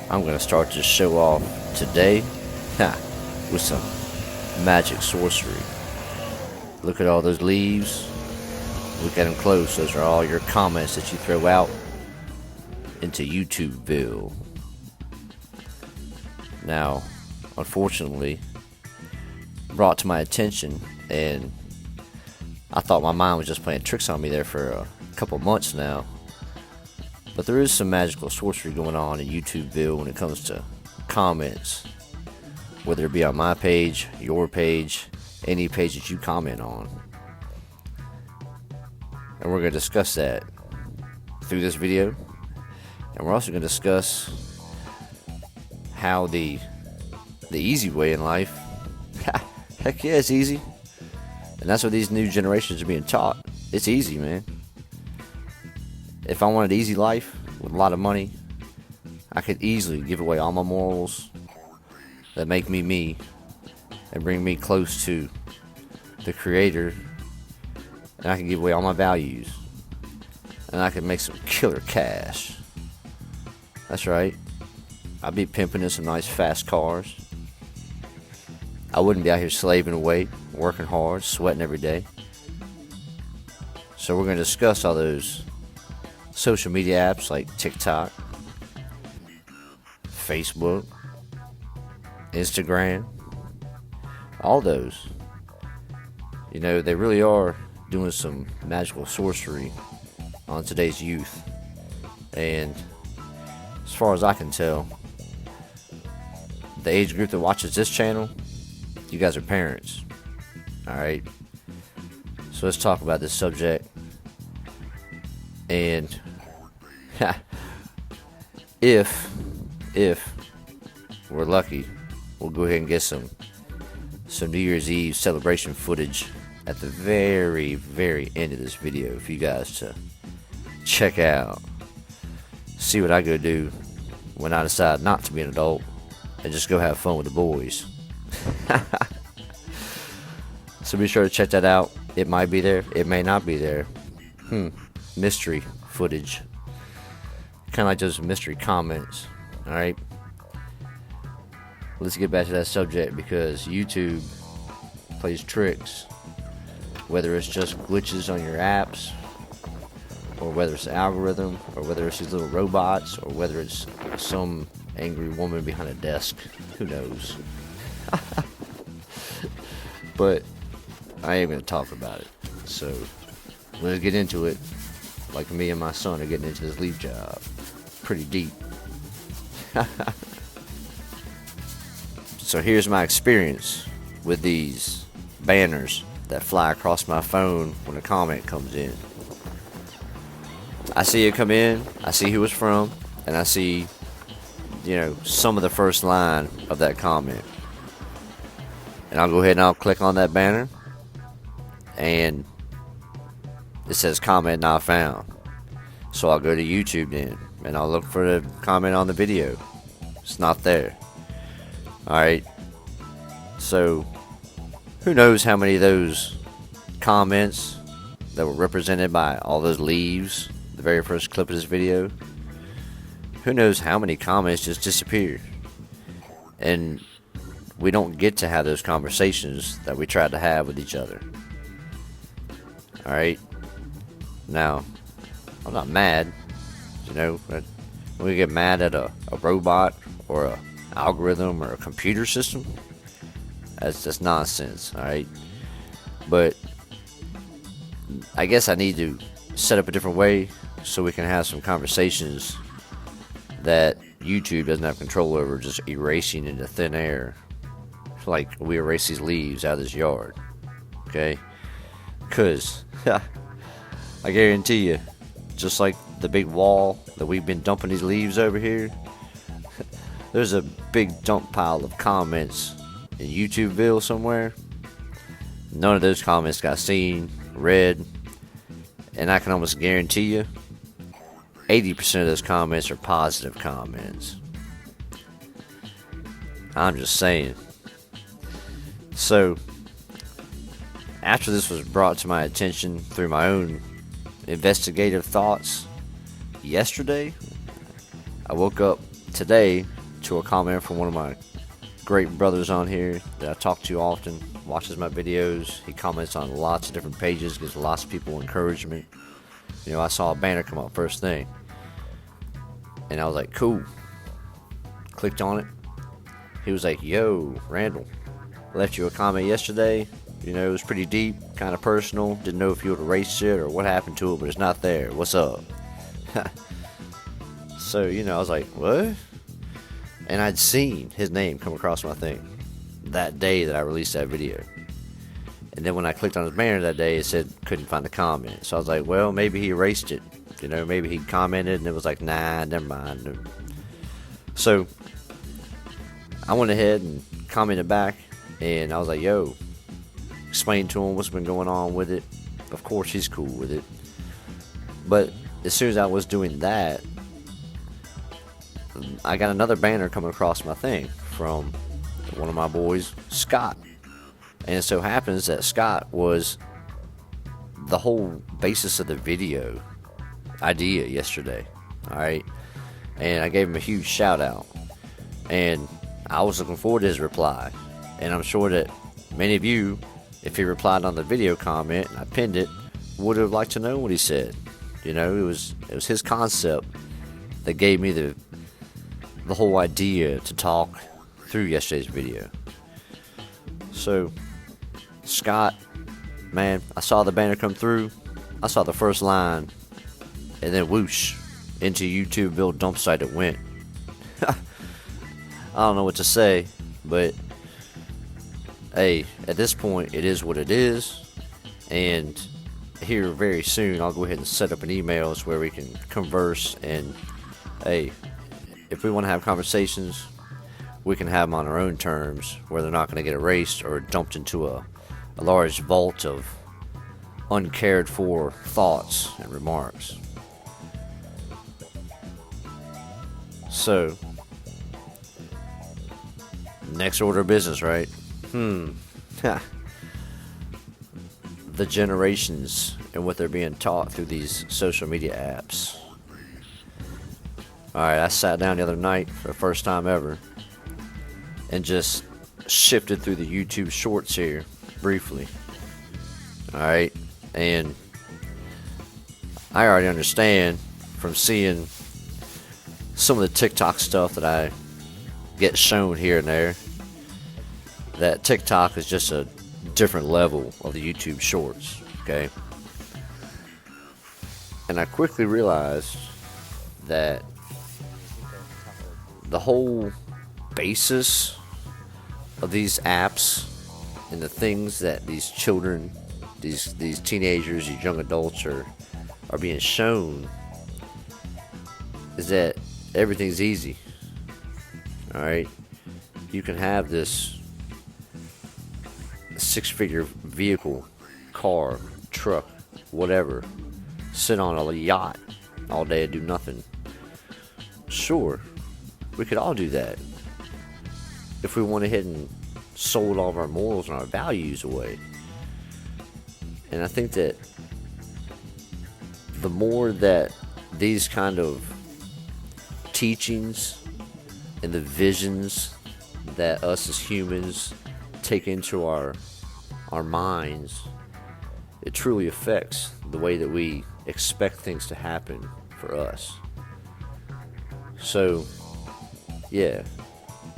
I'm going to start this show off today with some magic sorcery. Look at all those leaves. Look at them close. Those are all your comments that you throw out into YouTubeville. Now, unfortunately, brought to my attention, and I thought my mind was just playing tricks on me there for a couple months now. But there is some magical sorcery going on in YouTubeville when it comes to comments, whether it be on my page, your page, any page that you comment on. And we're going to discuss that through this video. And we're also going to discuss how the easy way in life, heck yeah, it's easy. And that's what these new generations are being taught. It's easy, man. If I wanted an easy life with a lot of money, I could easily give away all my morals that make me me and bring me close to the Creator. And I can give away all my values. And I can make some killer cash. That's right. I'd be pimping in some nice fast cars. I wouldn't be out here slaving away, working hard, sweating every day. So we're going to discuss all those social media apps like TikTok, Facebook, Instagram, all those. You know, they really are doing some magical sorcery on today's youth. And as far as I can tell, the age group that watches this channel, you guys are parents. Alright? So let's talk about this subject. And if we're lucky, we'll go ahead and get some New Year's Eve celebration footage at the very, very end of this video for you guys to check out. See what I go do when I decide not to be an adult and just go have fun with the boys. So be sure to check that out. It might be there, it may not be there. Mystery footage. Kind of like those mystery comments. Alright? Let's get back to that subject, because YouTube plays tricks. Whether it's just glitches on your apps, or whether it's the algorithm, or whether it's these little robots, or whether it's some angry woman behind a desk. Who knows? But I am going to talk about it. So let's get into it. Like me and my son are getting into this leaf job. Pretty deep. So here's my experience with these banners that fly across my phone when a comment comes in. I see it come in, I see who it's from, and I see, some of the first line of that comment. And I'll go ahead and I'll click on that banner, and it says comment not found. So I'll go to YouTube then, and I'll look for the comment on the video. It's not there. Alright. So who knows how many of those comments that were represented by all those leaves, the very first clip of this video, who knows how many comments just disappeared. And we don't get to have those conversations that we tried to have with each other. Alright? Now, I'm not mad. When we get mad at a robot or a algorithm or a computer system, that's just nonsense. Alright? But I guess I need to set up a different way so we can have some conversations that YouTube doesn't have control over, just erasing into thin air. Like we erase these leaves out of this yard. Okay? Because I guarantee you, just like the big wall that we've been dumping these leaves over here, there's a big dump pile of comments in YouTubeville somewhere. None of those comments got seen, read, and I can almost guarantee you 80% of those comments are positive comments. I'm just saying. So, after this was brought to my attention through my own investigative thoughts yesterday, I woke up today to a comment from one of my great brothers on here that I talk to often, watches my videos. He comments on lots of different pages, gives lots of people encouragement. You know, I saw a banner come up first thing, and I was like, cool. Clicked on it. He was like, yo, Randall, left you a comment yesterday. You know, it was pretty deep, kind of personal. Didn't know if you would erase it or what happened to it, but it's not there. What's up? So, you know, I was like, what? And I'd seen his name come across my thing that day that I released that video. And then when I clicked on his banner that day, it said couldn't find the comment. So I was like, well, maybe he erased it. You know, maybe he commented and it was like, nah, never mind. So I went ahead and commented back, and I was like, yo, explain to him what's been going on with it. Of course, he's cool with it. But as soon as I was doing that, I got another banner coming across my thing from one of my boys, Scott. And it so happens that Scott was the whole basis of the video idea yesterday. Alright? And I gave him a huge shout out. And I was looking forward to his reply. And I'm sure that many of you, if he replied on the video comment and I pinned it, would have liked to know what he said. You know, it was his concept that gave me the whole idea to talk through yesterday's video. So, Scott, man, I saw the banner come through. I saw the first line, and then whoosh, into YouTube build dump site it went. I don't know what to say, but hey, at this point, it is what it is. And here very soon, I'll go ahead and set up an email where we can converse. And hey, if we want to have conversations, we can have them on our own terms, where they're not going to get erased or dumped into a large vault of uncared for thoughts and remarks. So, next order of business, right? The generations and what they're being taught through these social media apps. Alright, I sat down the other night for the first time ever and just shifted through the YouTube shorts here briefly. Alright, and I already understand from seeing some of the TikTok stuff that I get shown here and there that TikTok is just a different level of the YouTube shorts, okay? And I quickly realized that the whole basis of these apps and the things that these children, these teenagers, these young adults are being shown is that everything's easy. Alright? You can have this six-figure vehicle, car, truck, whatever, sit on a yacht all day and do nothing. Sure, we could all do that if we went ahead and sold all of our morals and our values away. And I think that the more that these kind of teachings and the visions that us as humans take into our minds, it truly affects the way that we expect things to happen for us. So, yeah,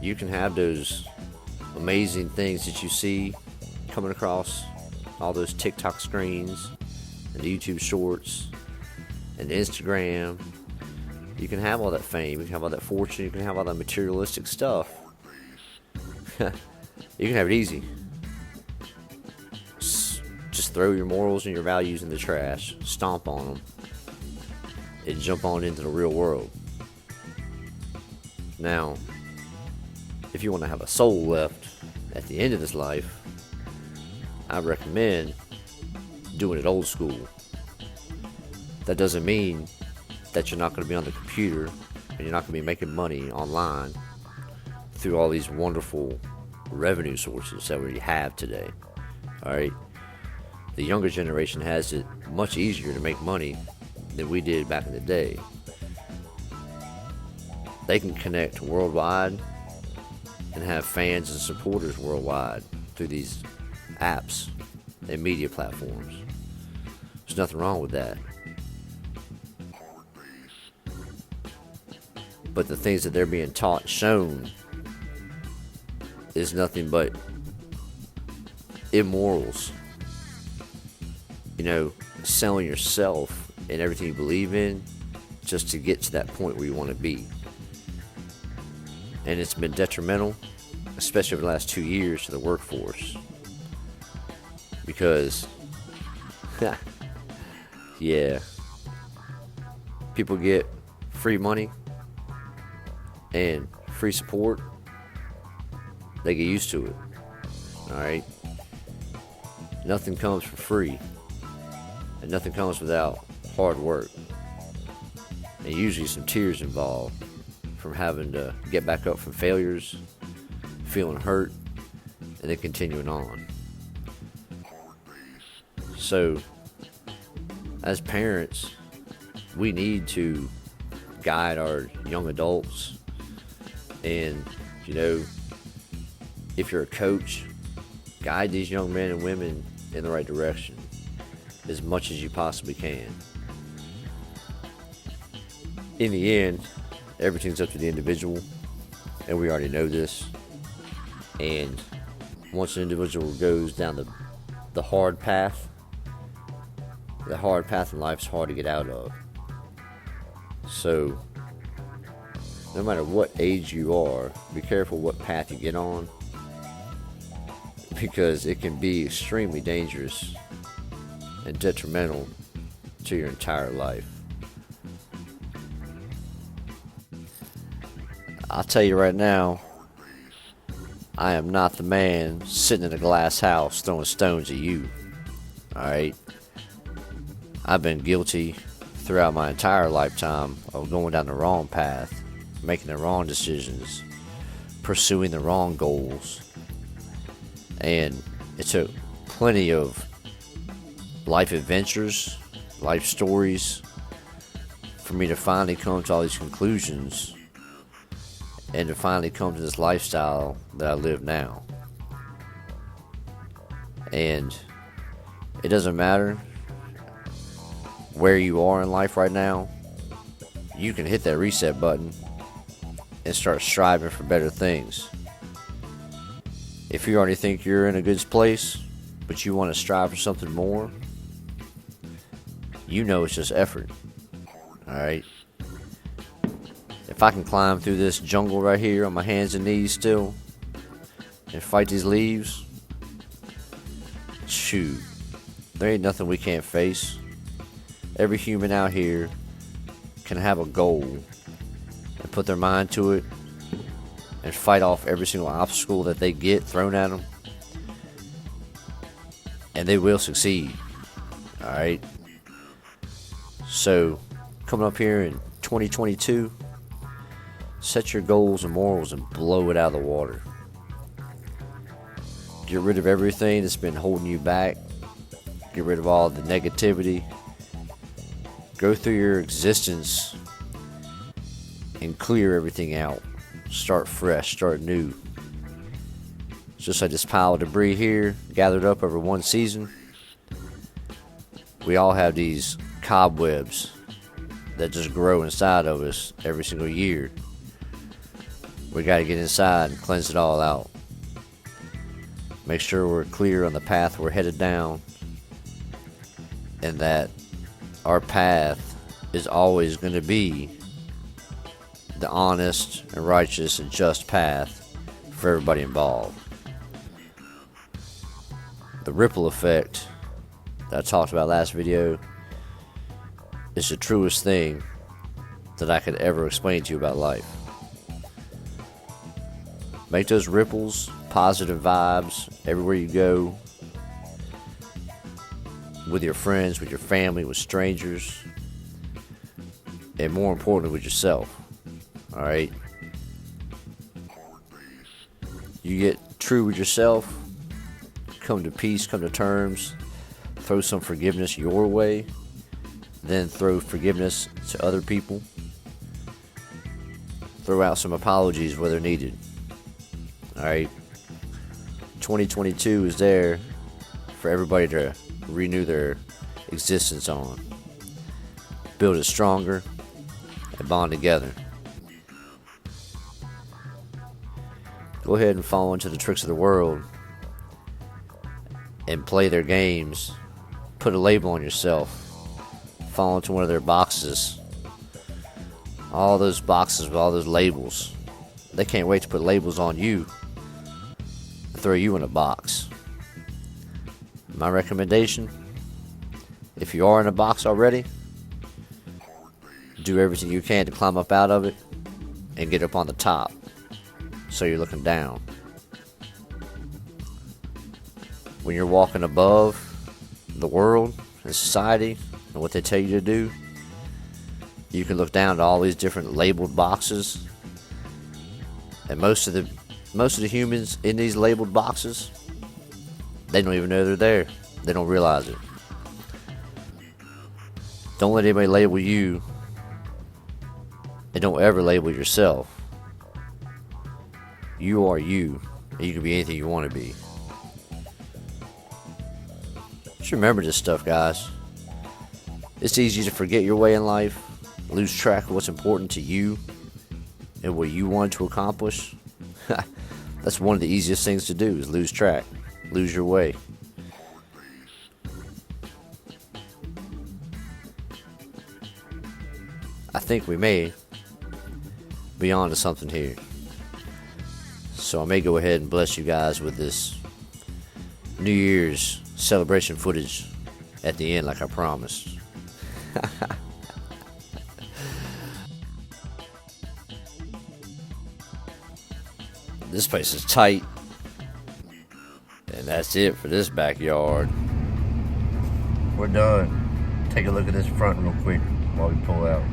you can have those amazing things that you see coming across all those TikTok screens and YouTube shorts and Instagram. You can have all that fame, you can have all that fortune, you can have all that materialistic stuff. You can have it easy. Just throw your morals and your values in the trash, stomp on them, and jump on into the real world. Now, if you want to have a soul left at the end of this life, I recommend doing it old school. That doesn't mean that you're not going to be on the computer and you're not going to be making money online through all these wonderful revenue sources that we have today. Alright? The younger generation has it much easier to make money than we did back in the day. they can connect worldwide and have fans and supporters worldwide through these apps and media platforms. There's nothing wrong with that. But the things that they're being taught and shown is nothing but immorals. You know, selling yourself and everything you believe in just to get to that point where you want to be. And it's been detrimental, especially over the last 2 years, to the workforce. Because, yeah, people get free money and free support, they get used to it. Alright? Nothing comes for free. And nothing comes without hard work. And usually some tears involved from having to get back up from failures, feeling hurt, and then continuing on. So, as parents, we need to guide our young adults. And, you know, if you're a coach, guide these young men and women in the right direction as much as you possibly can. In the end, everything's up to the individual, and we already know this. And once an individual goes down the hard path, the hard path in life is hard to get out of. So, no matter what age you are, be careful what path you get on, because it can be extremely dangerous and detrimental to your entire life. I'll tell you right now, I am not the man sitting in a glass house throwing stones at you. Alright? I've been guilty throughout my entire lifetime of going down the wrong path, making the wrong decisions, pursuing the wrong goals. And it took plenty of life adventures, life stories, for me to finally come to all these conclusions and to finally come to this lifestyle that I live now. And it doesn't matter where you are in life right now, you can hit that reset button and start striving for better things. If you already think you're in a good place, but you want to strive for something more, you know it's just effort. Alright? If I can climb through this jungle right here on my hands and knees still and fight these leaves, shoot, there ain't nothing we can't face. Every human out here can have a goal and put their mind to it and fight off every single obstacle that they get thrown at them, and they will succeed. Alright? So, coming up here in 2022, set your goals and morals and blow it out of the water. Get rid of everything that's been holding you back. Get rid of all the negativity. Go through your existence and clear everything out. Start fresh, start new. It's just like this pile of debris here, gathered up over one season. We all have these cobwebs that just grow inside of us every single year. We got to get inside and cleanse it all out. Make sure we're clear on the path we're headed down, and that our path is always going to be the honest and righteous and just path for everybody involved. The ripple effect that I talked about last video is the truest thing that I could ever explain to you about life. Make those ripples, positive vibes everywhere you go, with your friends, with your family, with strangers, and more importantly with yourself. Alright? You get true with yourself, come to peace, come to terms, throw some forgiveness your way, then throw forgiveness to other people. throw out some apologies where they're needed. Alright? 2022 is there for everybody to renew their existence on. Build it stronger and bond together. Go ahead and fall into the tricks of the world and play their games. Put a label on yourself. Fall into one of their boxes. All those boxes with all those labels. They can't wait to put labels on you. Throw you in a box. My recommendation, if you are in a box already, do everything you can to climb up out of it and get up on the top so you're looking down. When you're walking above the world and society and what they tell you to do, you can look down to all these different labeled boxes, and most of the humans in these labeled boxes, they don't even know they're there. They don't realize it. Don't let anybody label you, and don't ever label yourself. You are you, and you can be anything you want to be. Just remember this stuff, guys. It's easy to forget your way in life, lose track of what's important to you and what you want to accomplish. That's one of the easiest things to do, is lose track, lose your way. I think we may be on to something here. So I may go ahead and bless you guys with this New Year's celebration footage at the end, like I promised. This place is tight. And that's it for this backyard. We're done. Take a look at this front real quick while we pull out.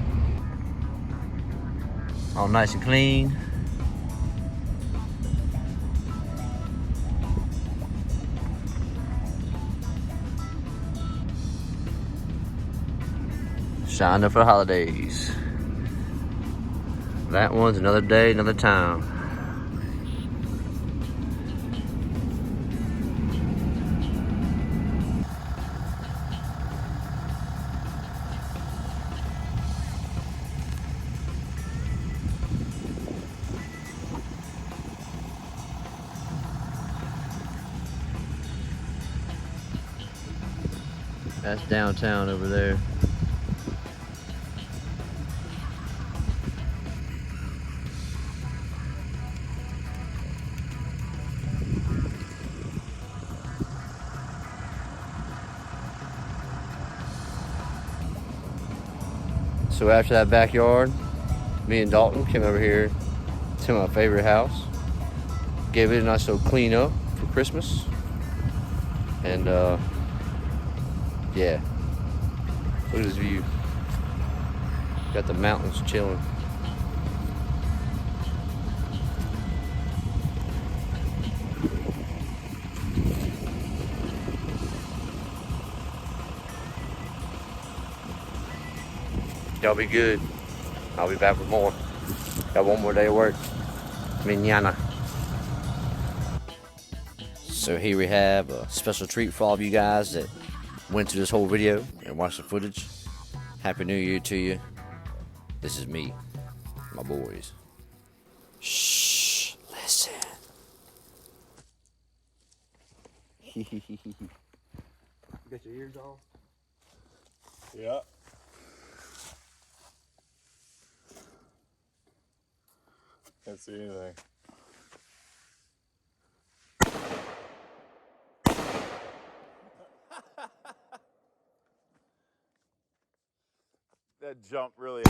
All nice and clean. Signed up for the holidays. That one's another day, another time. That's downtown over there. So after that backyard, me and Dalton came over here to my favorite house. Gave it a nice little clean up for Christmas. And yeah, look at this view. Got the mountains chilling. Y'all be good. I'll be back with more. Got one more day of work. Mañana. So here we have a special treat for all of you guys that went through this whole video and watched the footage. Happy New Year to you. This is me, my boys. Shh, listen. You got your ears on? Yeah. Can't see anything. That jump really.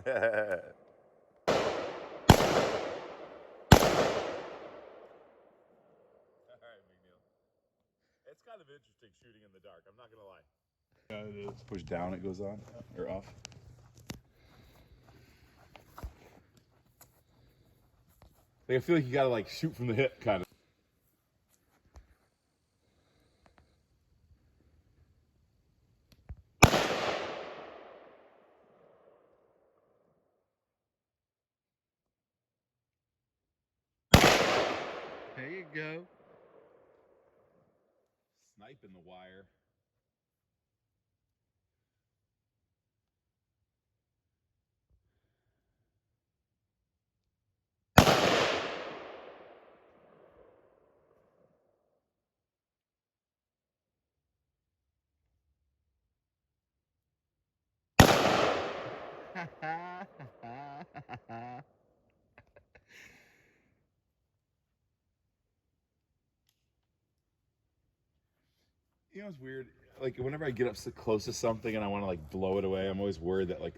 It's kind of interesting shooting in the dark. I'm not gonna lie. Yeah, it is. Push down, it goes on or off. Like, I feel like you gotta like shoot from the hip, kind of. There you go. Sniping the wire. You know, it's weird. Like, whenever I get up so close to something and I want to like blow it away, I'm always worried that like